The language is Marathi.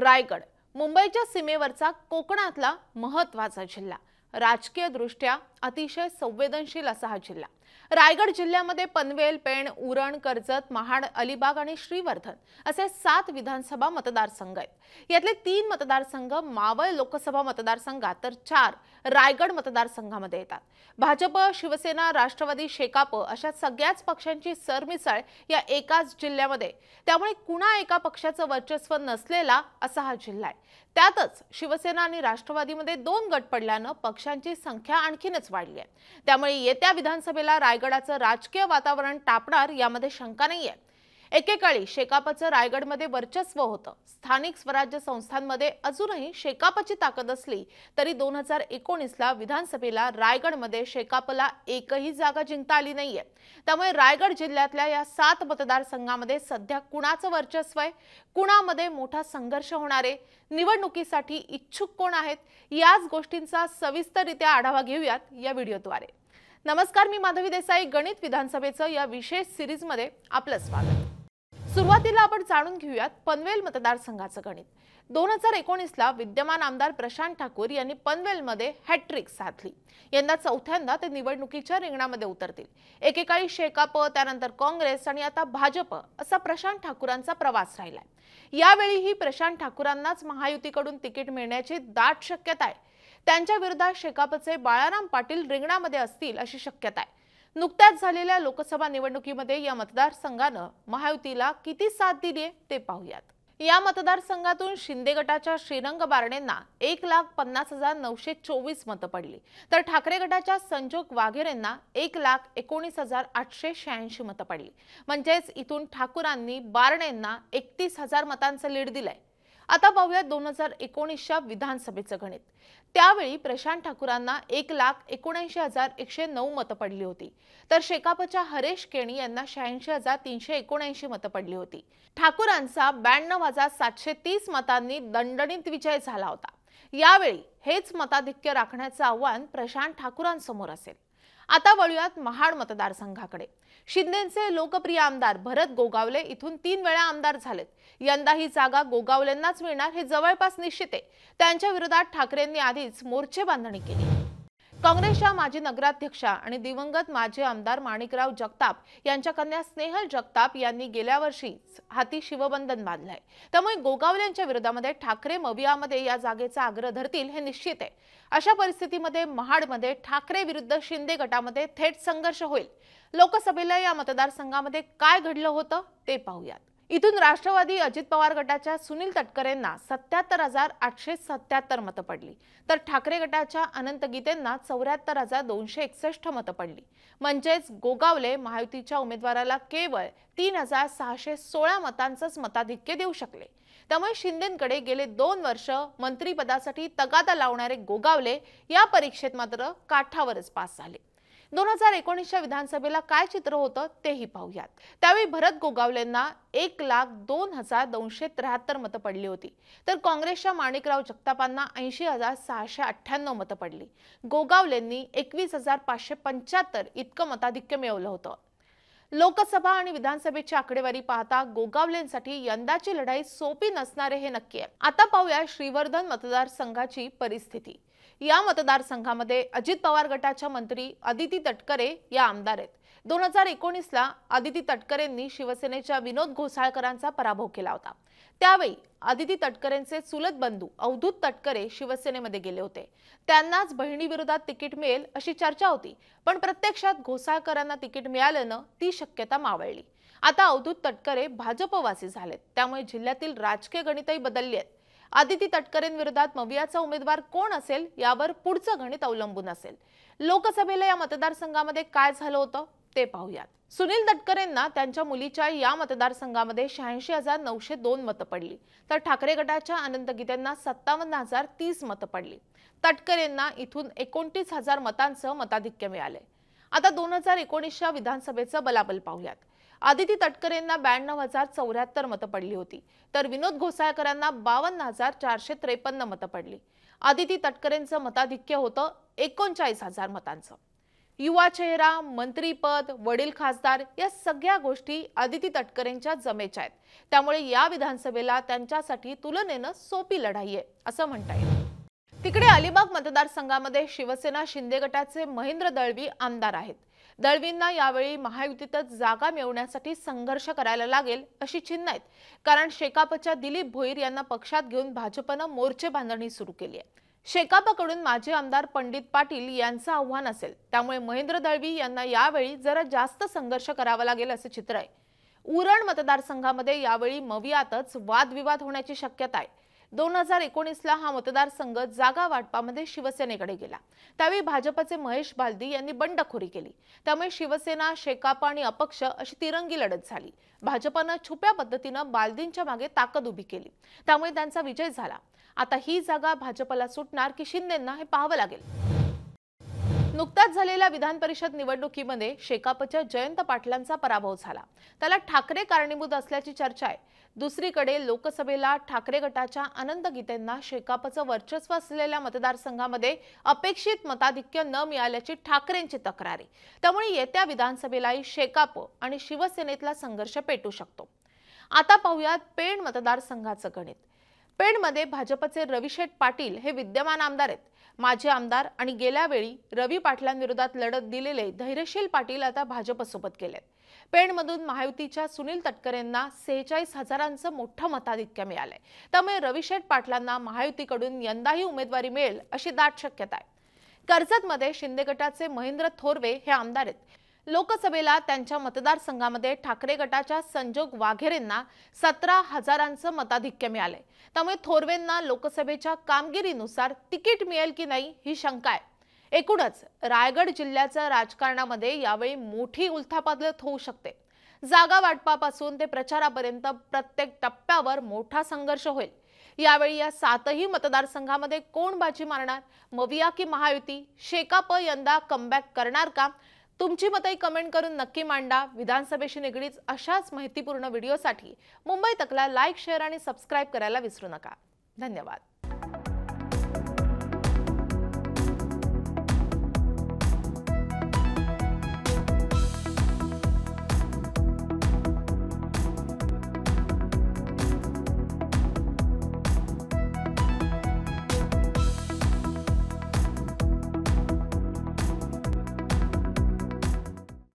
रायगड मुंबईच्या सीमेवरचा कोकणातला महत्त्वाचा जिल्हा, राजकीय दृष्ट्या अतिशय संवेदनशील असा हा जिल्हा। रायगड जिल्ह्यामध्ये पनवेल, पेण, उरण, कर्जत, महाड, अलिबाग आणि श्रीवर्धन असे 7 विधानसभा मतदारसंघ आहेत। यातले 3 मतदारसंघ मावळ लोकसभा मतदारसंघात तर 4 रायगड मतदारसंघामध्ये येतात। भाजप, शिवसेना, राष्ट्रवादी, शेकाप अशा सगळ्याच पक्षांची सरमिसळ या एकाच जिल्ह्यामध्ये, त्यामुळे कुणा एका पक्षाचं वर्चस्व नसलेला असा हा जिल्हा आहे। त्यातच शिवसेना आणि राष्ट्रवादीमध्ये 2 गट पडल्यानं पक्षांची संख्या आणखीनच वाढली आहे। त्यामुळे येत्या विधानसभेला रायगडाचं राजकीय वातावरण तापणार यामध्ये शंका नाहीये। एकेकाळी शेकापचं रायगडमध्ये वर्चस्व होतं। स्थानिक स्वराज्य संस्थांमध्ये अजूनही शेकापची ताकद असली तरी 2019ला विधानसभेला रायगडमध्ये शेकापला एकही जागा जिंकता आली नाहीये। त्यामुळे रायगड जिल्ह्यातल्या या 7 मतदारसंघामध्ये सध्या कुणाचं वर्चस्व आहे, कुणामध्ये मोठा संघर्ष होणार आहे, निवडणुकीसाठी इच्छुक कोण आहेत, याच गोष्टींचा सविस्तररित्या आढावा घेऊयात या व्हिडिओद्वारे। नमस्कार, मी माधवी देसाई। गणित विधानसभेचं या विशेष सिरीजमध्ये आपलं स्वागत। सुरुवातीला आपण जाणून घेऊयात पनवेल मतदारसंघाचं गणित। 2019ला विद्यमान आमदार प्रशांत ठाकूर यांनी पनवेलमध्ये हॅट्रिक साधली। यंदा चौथ्यांदा ते निवडणुकीच्या रिंगणामध्ये उतरतील। एकेकाळी शेकाप, त्यानंतर काँग्रेस आणि आता भाजप असा प्रशांत ठाकूरांचा प्रवास राहिलाय। यावेळीही प्रशांत ठाकूरांनाच महायुतीकडून तिकीट मिळण्याची दाट शक्यता आहे। त्यांच्या विरोधात शेकापचे बाळाराम पाटील रिंगणामध्ये असतील अशी शक्यता आहे। नुकत्याच झालेल्या लोकसभा निवडणुकीमध्ये या मतदारसंघानं महायुतीला किती साथ दिली ते पाहूयात। या मतदारसंघातून शिंदे गटाच्या श्रीरंग बारणेंना 1,50,924 मतं पडली, तर ठाकरे गटाच्या संजोग वाघेरेंना 1,19,886 मतं पडली। म्हणजेच इथून ठाकूरांनी बारणेंना 31,000 मतांचं लीड दिलंय। आता पाहूया 2019च्या विधानसभेचं गणित। त्यावेळी प्रशांत ठाकूरांना 1,79,109 मतं पडली होती, तर शेकापच्या हरेश केणी यांना 86,379 मतं पडली होती। ठाकूरांचा 92,730 मतांनी दणदणीत विजय झाला होता। यावेळी हेच मताधिक्य राखण्याचं आव्हान प्रशांत ठाकूरांसमोर असेल। आता वळूयात महाड मतदारसंघाकडे। शिंदेचे लोकप्रिय आमदार भरत गोगावले इथून 3 वेळा आमदार झालेत। यंदा ही जागा गोगावलेंनाच मिळणार हे जवळपास निश्चित आहे। त्यांच्या विरोधात ठाकरेंनी आधीच मोर्चे बांधणी केली। काँग्रेसच्या माजी नगराध्यक्षा आणि दिवंगत माजी आमदार माणिकराव जगताप यांच्या कन्या स्नेहल जगताप यांनी गेल्या वर्षी हाती शिवबंधन बांधलंय। त्यामुळे गोगावलेंच्या विरोधामध्ये ठाकरे मवियामध्ये या जागेचा आग्रह धरतील हे निश्चित आहे। अशा परिस्थितीमध्ये महाडमध्ये ठाकरे विरुद्ध शिंदे गटामध्ये थेट संघर्ष होईल। लोकसभेला या मतदारसंघामध्ये काय घडलं होतं ते पाहूयात। इथून राष्ट्रवादी अजित पवार गटाच्या सुनील तटकरेंना 77,877 मतं पडली, तर ठाकरे गटाच्या अनंत गीतेंना 74,261 मतं पडली। म्हणजेच गोगावले महायुतीच्या उमेदवाराला केवळ 3,616 मतांचंच मताधिक्य देऊ शकले। त्यामुळे शिंदेंकडे गेले 2 वर्ष मंत्रिपदासाठी तगादा लावणारे गोगावले या परीक्षेत मात्र काठावरच पास झाले। 2019च्या विधानसभेला काय चित्र होतं तेही पाहूयात। त्यावेळी भरत गोगावलेंना 1,02,273 मतं पडली होती, तर काँग्रेसच्या माणिकराव जगतापांना 80,698 मतं पडली। गोगावलेंनी 21,575 इतकं मताधिक्य मिळवलं होतं। लोकसभा आणि विधानसभेची आकडेवारी पाहता गोगावलेंसाठी यंदाची लढाई सोपी नसणार हे नक्की आहे। आता पाहूया श्रीवर्धन मतदारसंघाची परिस्थिती। या मतदारसंघामध्ये अजित पवार गटाच्या मंत्री अदिती तटकरे या आमदार आहेत। 2019ला अदिती तटकरेंनी शिवसेनेच्या विनोद घोसाळकरांचा पराभव केला होता। त्यावेळी अदिती तटकरेंचे चुलत बंधू अवधूत तटकरे शिवसेनेमध्ये गेले होते। त्यांनाच बहिणीविरोधात तिकीट मिळेल अशी चर्चा होती, पण प्रत्यक्षात घोसाळकरांना तिकीट मिळाल्यानं ती शक्यता मावळली। आता अवधूत तटकरे भाजपवासी झालेत, त्यामुळे जिल्ह्यातील राजकीय गणितही बदलली आहेत। अदिती तटकरेंविरोधात मवियाचा उमेदवार कोण असेल यावर पुढचं गणित अवलंबून असेल। लोकसभेला या मतदारसंघामध्ये काय झालं होतं ते पाहूयात। सुनील तटकरेंना त्यांच्या मुलीच्या या मतदारसंघामध्ये 86,902 मतं पडली, तर ठाकरे गटाच्या अनंत गीतेंना 57,030 मतं पडली। तटकरेंना इथून 29,000 मतांचं मताधिक्य मिळाले। आता 2019च्या विधानसभेचं बलाबल पाहूयात। अदिती तटकरेंना 92,074 मतं पडली होती, तर विनोद घोसाळकरांना 52,453 मतं पडली। अदिती तटकरेंचं मताधिक्य होतं 39,000 मतांचं। युवा चेहरा, मंत्रीपद, वडील खासदार या सगळ्या गोष्टी आदिती तटकरेंच्या जमेच्या आहेत. त्यामुळे या विधानसभेला त्यांच्यासाठी तुलनेनं सोपी लढाई आहे असं म्हणता येईल. तिकडे अलिबाग मतदारसंघामध्ये शिवसेना शिंदे गटाचे महेंद्र दळवी आमदार आहेत. दळवींना यावेळी महायुतीतच जागा मिळवण्यासाठी संघर्ष करायला लागेल अशी चिन्ह आहेत, कारण शेकापच्या दिलीप भोईर यांना पक्षात घेऊन भाजपनं मोर्चे बांधणी सुरू केली आहे. शेकापकडून माजी आमदार पंडित पाटील यांचं आव्हान असेल, त्यामुळे महेंद्र दळवी यांना यावेळी जरा जास्त संघर्ष करावा लागेल असे चित्र आहे. उरण मतदारसंघामध्ये यावेळी मवियातच वादविवाद होण्याची शक्यता आहे. 2019ला हा मतदारसंघ जागा वाटपामध्ये शिवसेनेकडे गेला. त्यावेळी भाजपचे महेश बालदी यांनी बंडखोरी केली. त्यामुळे शिवसेना, शेकाप आणि अपक्ष अशी तिरंगी लढत झाली. भाजपनं छुप्या पद्धतीनं बालदींच्या मागे ताकद उभी केली. त्यामुळे त्यांचा विजय झाला. आता ही जागा भाजपला सुटणार की शिंदेंना हे पाहावं लागेल. नुकत्याच झालेल्या विधान परिषद निवडणुकीमध्ये शेकापच्या जयंत पाटलांचा पराभव झाला. त्याला ठाकरे कारणीभूत असल्याची चर्चा आहे. दुसरीकडे लोकसभेला ठाकरे गटाच्या अनंत गीतेंना शेकापचं वर्चस्व असलेल्या मतदारसंघामध्ये अपेक्षित मताधिक्य न मिळाल्याची ठाकरेंची तक्रार आहे. त्यामुळे येत्या विधानसभेलाही शेकाप आणि शिवसेनेतला संघर्ष पेटू शकतो. आता पाहूयात पेण मतदारसंघाचं गणित. पेणमध्ये भाजपचे रविशेठ पाटील हे विद्यमान आमदार आहेत. माजी आमदार आणि गेल्या वेळी रवी पाटलांविरोधात लढत दिलेले धैर्यशील पाटील आता भाजपसोबत गेलेत. पेणमधून महायुतीच्या सुनील तटकरेंना 46,000चं मोठं मताधिक्य मिळालंय. त्यामुळे रविशेठ पाटलांना महायुतीकडून यंदाही उमेदवारी मिळेल अशी दाट शक्यता आहे. कर्जतमध्ये शिंदे गटाचे महेंद्र थोरवे हे आमदार आहेत. लोकसभेला त्यांच्या मतदारसंघामध्ये ठाकरे गटाच्या संजोग वाघेरेंना 17,000चं मताधिक्य मिळालंय. त्यामुळे थोरवेंना लोकसभेच्या कामगिरीनुसार तिकीट मिळेल की नाही ही शंका आहे. एकूणच रायगड जिल्ह्याच्या राजकारणामध्ये यावेळी मोठी उलथापालथ होऊ शकते. जागा वाटपापासून ते प्रचारापर्यंत प्रत्येक टप्प्यावर मोठा संघर्ष होईल. यावेळी या 7ही मतदारसंघामध्ये कोण बाजी मारणार? मविया की महायुती? शेकाप यंदा कमबॅक करणार का? तुमची मते कमेंट करून नक्की मांडा. विधानसभेशी निगडीत अशाच माहितीपूर्ण व्हिडिओसाठी मुंबई तकला लाईक, शेअर आणि सबस्क्राईब करायला विसरू नका. धन्यवाद.